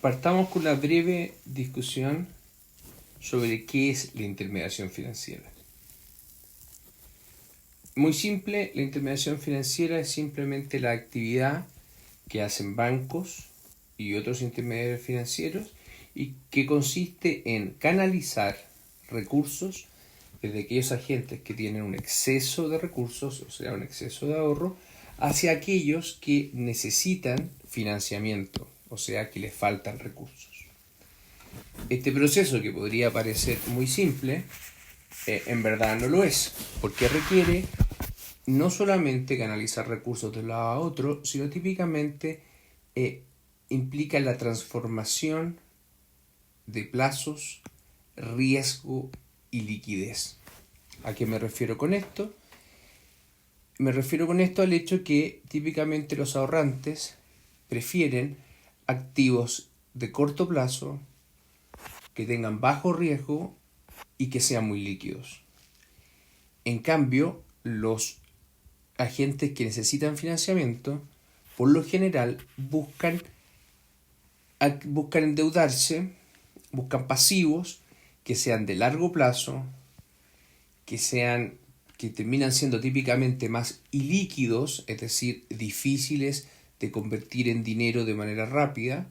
Partamos con una breve discusión sobre qué es la intermediación financiera. Muy simple, la intermediación financiera es simplemente la actividad que hacen bancos y otros intermediarios financieros y que consiste en canalizar recursos desde aquellos agentes que tienen un exceso de recursos, o sea, un exceso de ahorro, hacia aquellos que necesitan financiamiento, o sea, que les faltan recursos. Este proceso, que podría parecer muy simple, en verdad no lo es, porque requiere no solamente canalizar recursos de un lado a otro, sino típicamente implica la transformación de plazos, riesgo y liquidez. ¿A qué me refiero con esto? Me refiero con esto al hecho que típicamente los ahorrantes prefieren activos de corto plazo, que tengan bajo riesgo y que sean muy líquidos. En cambio, los agentes que necesitan financiamiento, por lo general, buscan endeudarse, buscan pasivos que sean de largo plazo, que terminan siendo típicamente más ilíquidos, es decir, difíciles de convertir en dinero de manera rápida,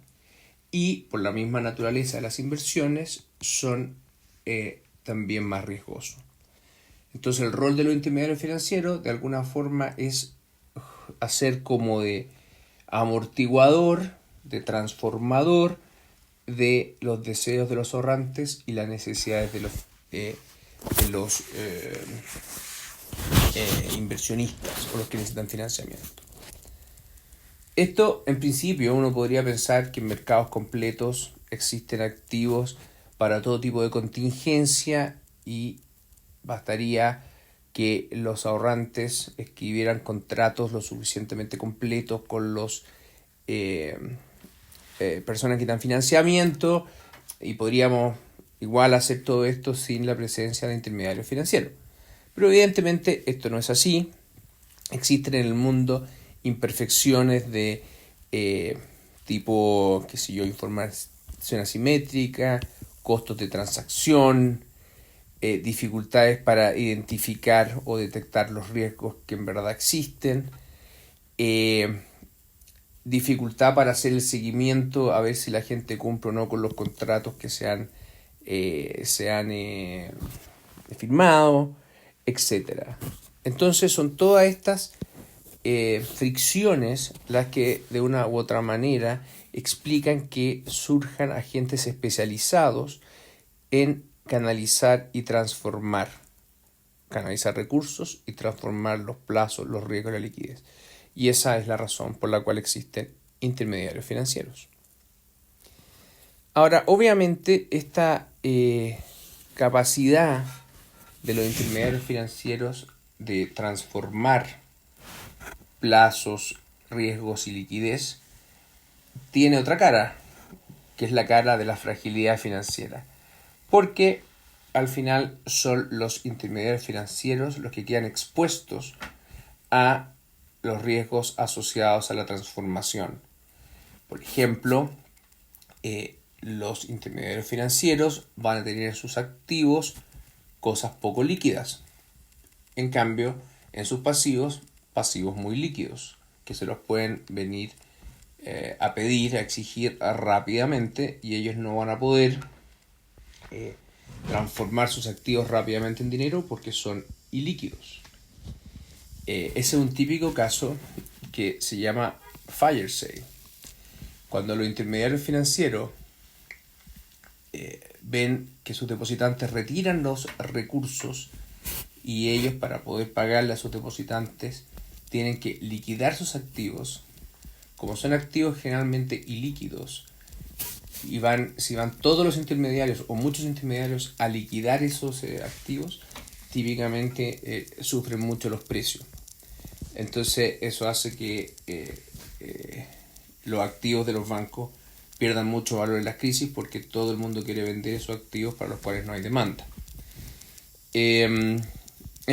y por la misma naturaleza de las inversiones son también más riesgosos. Entonces el rol de los intermediarios financieros de alguna forma es hacer como de amortiguador, de transformador de los deseos de los ahorrantes y las necesidades de los inversionistas o los que necesitan financiamiento. Esto, en principio, uno podría pensar que en mercados completos existen activos para todo tipo de contingencia y bastaría que los ahorrantes escribieran contratos lo suficientemente completos con los personas que dan financiamiento y podríamos igual hacer todo esto sin la presencia de intermediarios financieros. Pero evidentemente esto no es así. Existen en el mundo imperfecciones de tipo, qué sé yo, información asimétrica, costos de transacción, dificultades para identificar o detectar los riesgos que en verdad existen, dificultad para hacer el seguimiento a ver si la gente cumple o no con los contratos que se han firmado, etc. Entonces son todas estas fricciones las que de una u otra manera explican que surjan agentes especializados en canalizar recursos y transformar los plazos, los riesgos y la liquidez. Y esa es la razón por la cual existen intermediarios financieros. Ahora, obviamente, esta capacidad de los intermediarios financieros de transformar plazos, riesgos y liquidez tiene otra cara, que es la cara de la fragilidad financiera. Porque al final son los intermediarios financieros los que quedan expuestos a los riesgos asociados a la transformación. Por ejemplo, los intermediarios financieros van a tener en sus activos cosas poco líquidas. En cambio, en sus pasivos muy líquidos, que se los pueden venir a pedir, a exigir rápidamente, y ellos no van a poder transformar sus activos rápidamente en dinero porque son ilíquidos. Ese es un típico caso que se llama fire sale. Cuando los intermediarios financieros ven que sus depositantes retiran los recursos y ellos, para poder pagarle a sus depositantes, tienen que liquidar sus activos. Como son activos generalmente ilíquidos, y si van todos los intermediarios o muchos intermediarios a liquidar esos activos, típicamente sufren mucho los precios. Entonces eso hace que los activos de los bancos pierdan mucho valor en las crisis, porque todo el mundo quiere vender esos activos para los cuales no hay demanda. En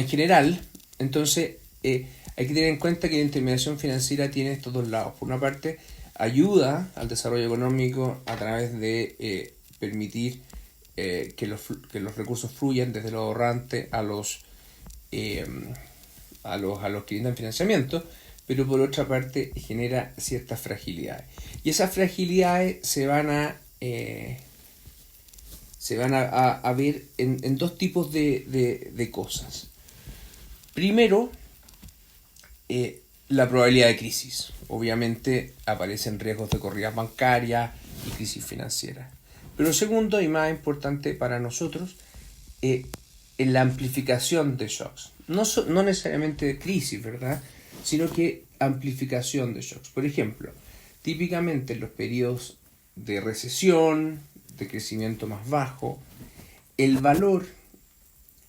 general, entonces hay que tener en cuenta que la intermediación financiera tiene estos dos lados. Por una parte, ayuda al desarrollo económico a través de permitir que los recursos fluyan desde los ahorrantes eh, a los que brindan financiamiento, pero por otra parte genera ciertas fragilidades. Y esas fragilidades se van a ver en dos tipos de cosas. Primero, la probabilidad de crisis. Obviamente aparecen riesgos de corridas bancarias y crisis financiera. Pero segundo, y más importante para nosotros, en la amplificación de shocks. No necesariamente de crisis, ¿verdad? Sino que amplificación de shocks. Por ejemplo, típicamente en los periodos de recesión, de crecimiento más bajo, el valor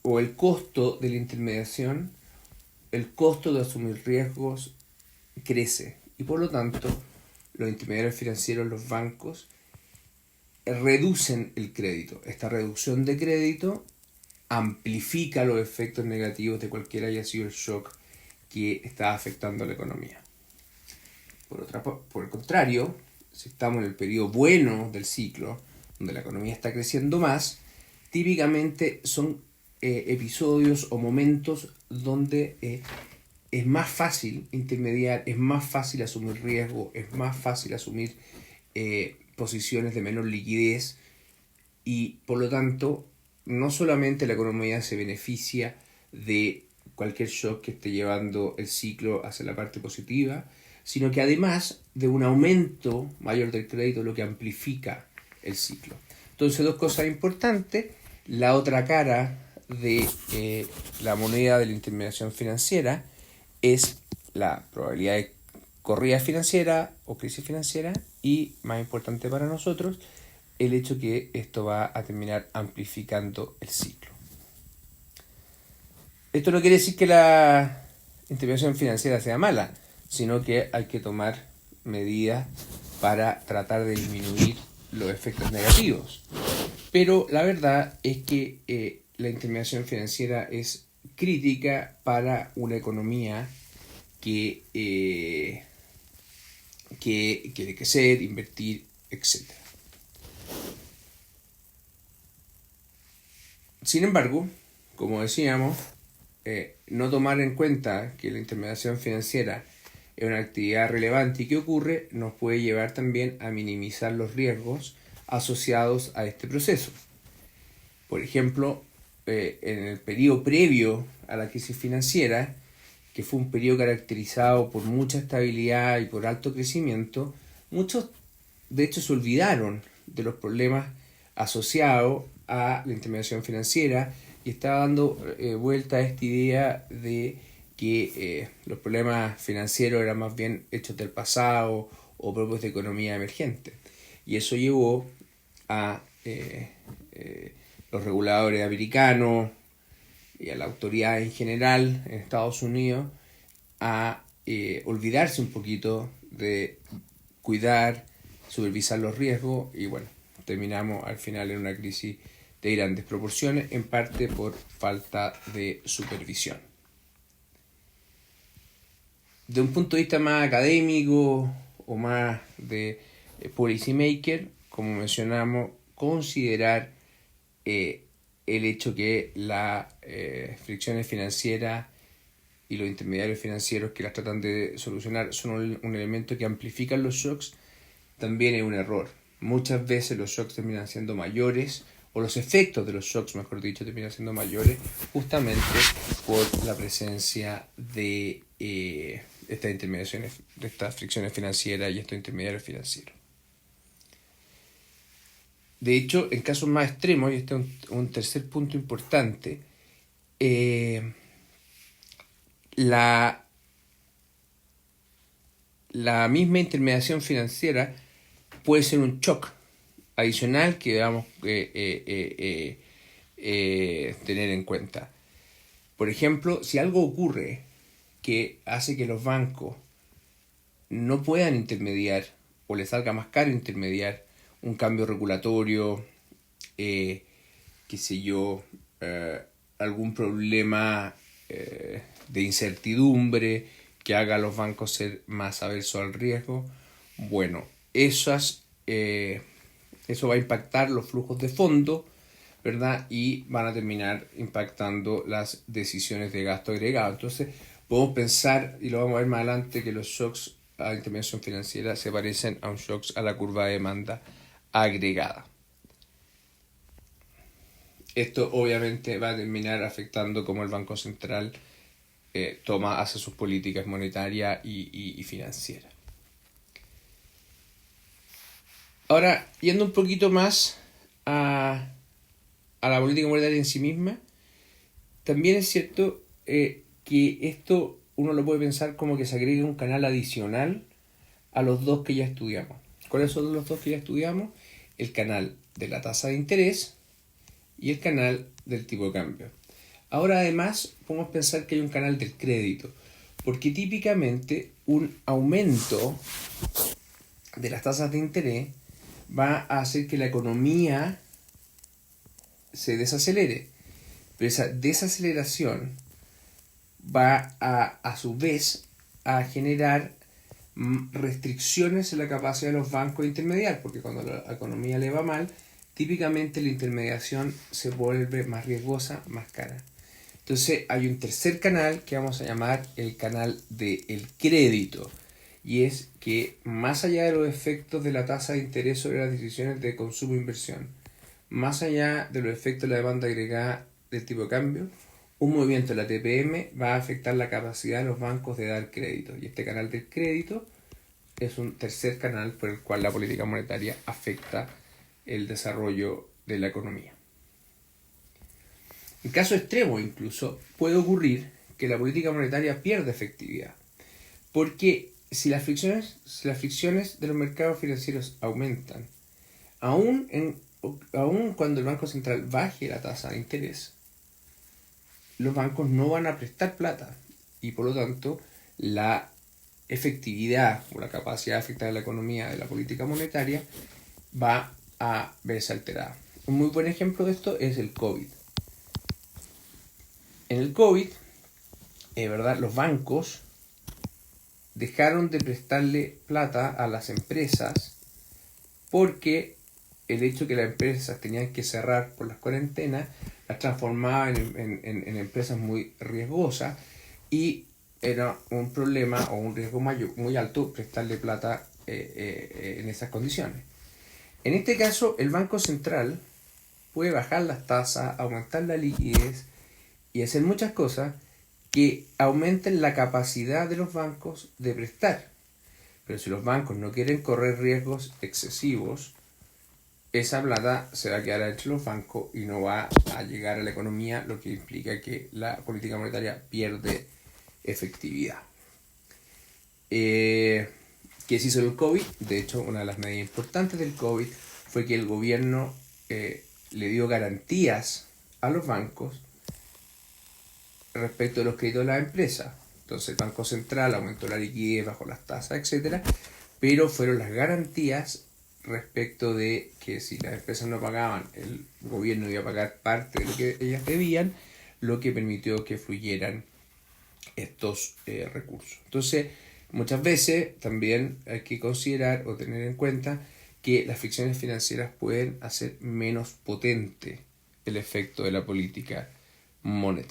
o el costo de la intermediación, el costo de asumir riesgos crece y por lo tanto los intermediarios financieros, los bancos, reducen el crédito. Esta reducción de crédito amplifica los efectos negativos de cualquiera haya sido el shock que está afectando a la economía. Por el contrario, si estamos en el periodo bueno del ciclo, donde la economía está creciendo más, típicamente son episodios o momentos donde es más fácil intermediar, es más fácil asumir riesgo, es más fácil asumir posiciones de menor liquidez y por lo tanto no solamente la economía se beneficia de cualquier shock que esté llevando el ciclo hacia la parte positiva, sino que además de un aumento mayor del crédito, lo que amplifica el ciclo. Entonces, dos cosas importantes. La otra cara de la moneda de la intermediación financiera es la probabilidad de corrida financiera o crisis financiera y, más importante para nosotros, el hecho que esto va a terminar amplificando el ciclo. Esto no quiere decir que la intervención financiera sea mala, sino que hay que tomar medidas para tratar de disminuir los efectos negativos. Pero la verdad es que la intermediación financiera es crítica para una economía que quiere crecer, invertir, etc. Sin embargo, como decíamos, no tomar en cuenta que la intermediación financiera es una actividad relevante y que ocurre nos puede llevar también a minimizar los riesgos asociados a este proceso. Por ejemplo, en el periodo previo a la crisis financiera, que fue un periodo caracterizado por mucha estabilidad y por alto crecimiento, muchos de hecho se olvidaron de los problemas asociados a la intermediación financiera y estaba dando vuelta a esta idea de que los problemas financieros eran más bien hechos del pasado o propios de economía emergente. Y eso llevó a los reguladores americanos y a la autoridad en general en Estados Unidos a olvidarse un poquito de cuidar, supervisar los riesgos y bueno, terminamos al final en una crisis de grandes proporciones, en parte por falta de supervisión. De un punto de vista más académico o más de policy maker, como mencionamos, considerar el hecho que las fricciones financieras y los intermediarios financieros que las tratan de solucionar son un elemento que amplifican los shocks, también es un error. Muchas veces los shocks terminan siendo mayores, o los efectos de los shocks, mejor dicho, terminan siendo mayores, justamente por la presencia de estas intermediaciones, de estas fricciones financieras y estos intermediarios financieros. De hecho, en casos más extremos, y este es un tercer punto importante, la misma intermediación financiera puede ser un shock adicional que debamos tener en cuenta. Por ejemplo, si algo ocurre que hace que los bancos no puedan intermediar o les salga más caro intermediar un cambio regulatorio, algún problema de incertidumbre que haga a los bancos ser más aversos al riesgo, Bueno, eso va a impactar los flujos de fondo, ¿verdad? Y van a terminar impactando las decisiones de gasto agregado. Entonces, podemos pensar, y lo vamos a ver más adelante, que los shocks a la intermediación financiera se parecen a un shocks a la curva de demanda agregada. Esto obviamente va a terminar afectando cómo el Banco Central hace sus políticas monetarias y financieras. Ahora, yendo un poquito más a la política monetaria en sí misma, también es cierto que esto uno lo puede pensar como que se agrega un canal adicional a los dos que ya estudiamos. ¿Cuáles son los dos que ya estudiamos? El canal de la tasa de interés y el canal del tipo de cambio. Ahora además podemos pensar que hay un canal del crédito, porque típicamente un aumento de las tasas de interés va a hacer que la economía se desacelere, pero esa desaceleración va a su vez a generar restricciones en la capacidad de los bancos de intermediar, porque cuando la economía le va mal, típicamente la intermediación se vuelve más riesgosa, más cara. Entonces hay un tercer canal que vamos a llamar el canal del crédito, y es que más allá de los efectos de la tasa de interés sobre las decisiones de consumo e inversión, más allá de los efectos de la demanda agregada del tipo de cambio, un movimiento de la TPM va a afectar la capacidad de los bancos de dar crédito. Y este canal del crédito es un tercer canal por el cual la política monetaria afecta el desarrollo de la economía. En caso extremo incluso puede ocurrir que la política monetaria pierda efectividad, porque si las fricciones de los mercados financieros aumentan, aún cuando el Banco Central baje la tasa de interés, los bancos no van a prestar plata y por lo tanto la efectividad o la capacidad de afectar a la economía de la política monetaria va a verse alterada. Un muy buen ejemplo de esto es el COVID. En el COVID, ¿verdad? Los bancos dejaron de prestarle plata a las empresas porque el hecho que las empresas tenían que cerrar por las cuarentenas las transformaba en empresas muy riesgosas y era un problema o un riesgo muy alto prestarle plata en esas condiciones. En este caso, el Banco Central puede bajar las tasas, aumentar la liquidez y hacer muchas cosas que aumenten la capacidad de los bancos de prestar. Pero si los bancos no quieren correr riesgos excesivos, esa plata se va a quedar entre los bancos y no va a llegar a la economía, lo que implica que la política monetaria pierde efectividad. ¿Qué se hizo en el COVID? De hecho, una de las medidas importantes del COVID fue que el gobierno le dio garantías a los bancos respecto de los créditos de las empresas. Entonces el Banco Central aumentó la liquidez, bajó las tasas, etc. Pero fueron las garantías respecto de que si las empresas no pagaban, el gobierno iba a pagar parte de lo que ellas debían, lo que permitió que fluyeran estos recursos. Entonces, muchas veces también hay que considerar o tener en cuenta que las fricciones financieras pueden hacer menos potente el efecto de la política monetaria.